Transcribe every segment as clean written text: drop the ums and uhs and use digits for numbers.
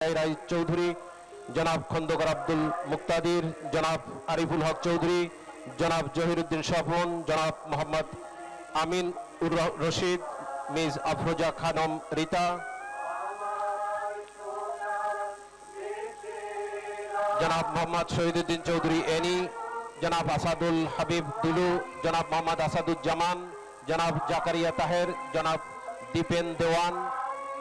রায় চৌধুরী, জনাব খন্দকার আব্দুল মুক্তাদির, জনাব আরিফুল হক চৌধুরী, জনাব জহিরুদ্দিন স্বপন, জনাব মোহাম্মদ আমিন উর রশিদ, মিস আফরোজা খানম রিতা, জনাব মোহাম্মদ শহীদুদ্দিন চৌধুরী এনি, জনাব আসাদুল হাবিব দুলু, জনাব মোহাম্মদ আসাদুজ্জামান, জনাব জাকারিয়া তাহের, জনাব দীপেন দেওয়ান,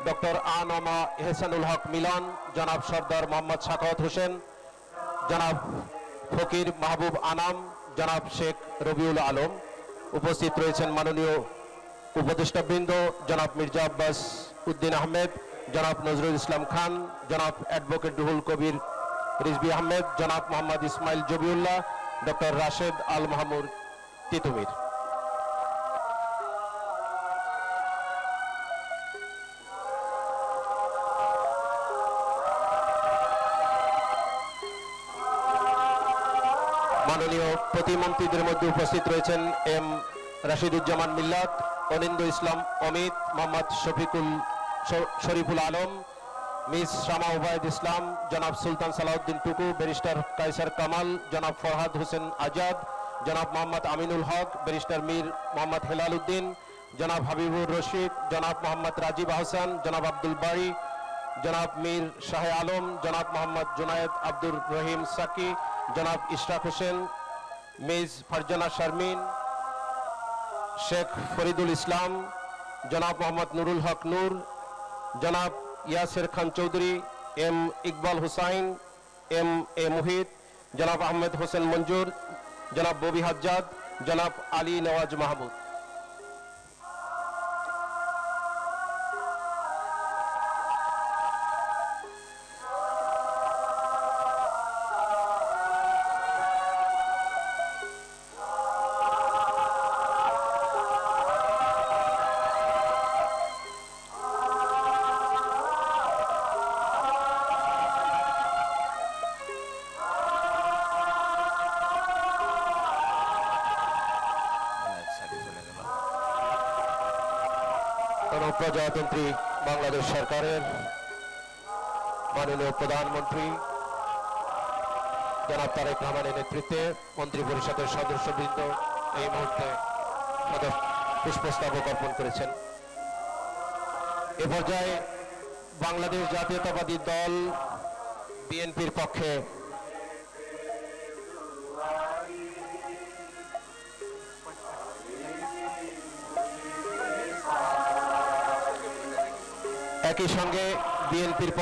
ডক্টর আনমা এহসানুল হক মিলন, জনাব সর্দার মোহাম্মদ সাখাওয়াত হোসেন, জনাব ফকির মাহবুব আনাম, জনাব শেখ রবিউল আলম। উপস্থিত রয়েছেন মাননীয় উপদেষ্টাবৃন্দ জনাব মির্জা আব্বাস উদ্দিন আহমেদ, জনাব নজরুল ইসলাম খান, জনাব অ্যাডভোকেট রুহুল কবির রিজভী আহমেদ, জনাব মোহাম্মদ ইসমাইল জবিউল্লাহ, ডক্টর রাশেদ আল মাহমুদ তিতুমির। মাননীয় প্রতিমন্ত্রীদের মধ্যে উপস্থিত রয়েছেন এম রাশিদুজ্জামান মিল্লাত, অনিন্দ ইসলাম অমিত, মোহাম্মদ শরীফুল আলম, মিস শামা ওবায়দ ইসলাম, জনাব সুলতান সালাউদ্দিন টুকু, ব্যারিস্টার কায়সার কামাল, জনাব ফরহাদ হোসেন আজাদ, জনাব মোহাম্মদ আমিনুল হক, ব্যারিস্টার মীর মোহাম্মদ হেলাল উদ্দিন, জনাব হাবিবুর রশিদ, জনাব মোহাম্মদ রাজীব আহসান, জনাব আব্দুল বাড়ি, জনাব মীর শাহ আলম, জনাব মোহাম্মদ জুনায়েদ আব্দুর রহিম সাকি, জনাব ইশরাক হোসেন, মিস ফারজানা শারমিন, শেখ ফরিদুল ইসলাম, জনাব মোহাম্মদ নুরুল হক নূর, জনাব Yasir Khan Chowdhury, M Iqbal Hussain, M A Muhith, জনাব আহমেদ হোসেন মঞ্জুর, জনাব ববি হাজ্জাদ, জনাব আলী নওয়াজ মাহমুদ। প্রজাতন্ত্রী বাংলাদেশ সরকারের মাননীয় প্রধানমন্ত্রী জনাব তারেক রহমানের নেতৃত্বে মন্ত্রী পরিষদের সদস্যবৃন্দ এই মুহূর্তে পুষ্পস্তবক অর্পণ করেছেন। এ পর্যায়ে বাংলাদেশ জাতীয়তাবাদী দল বিএনপির পক্ষে একই সঙ্গে বিএনপির